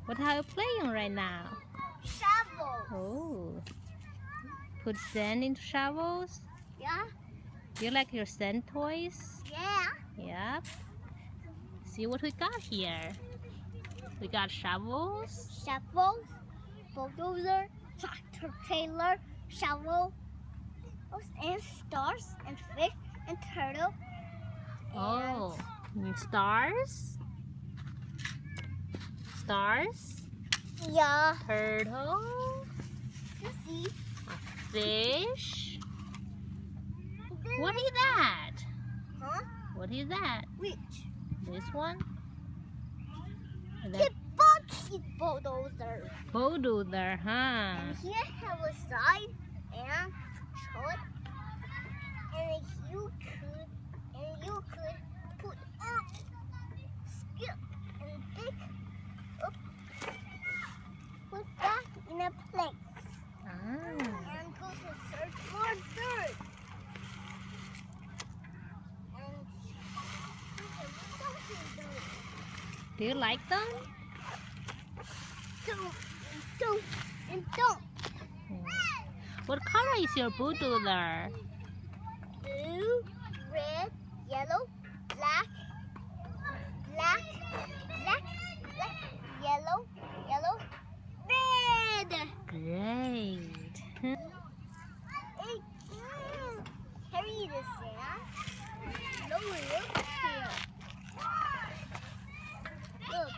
What are you playing right now? Shovels. Oh. Put sand into shovels? Yeah. Do you like your sand toys? Yeah. Yep. See what we got here. We got shovels. Shovels, bulldozer, tractor trailer, shovel, and stars, and fish, and turtle. Oh, stars? Stars? Yeah. Turtle? You see? A fish? What is that? Huh? What is that? Which? This one? Is that Bucket bulldozer. Bulldozer, huh? And here have a side and short, and you could put up, skip, and pick up, put that in a place, and go to search for dirt. And Do you like them? Don't. What color is your bulldozer? Blue, red, yellow, black, yellow, red. Great. Hey, carry this sand. No, look here. Look,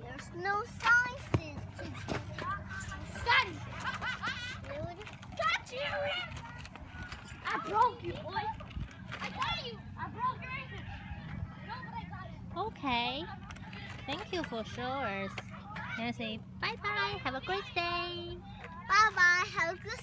there's no sciences to study. Got you! I broke you, boy. I got you. I broke your ankle. No, but I got you. Okay. Thank you for showing us. And say bye-bye. Have a great day. Bye-bye. Have a good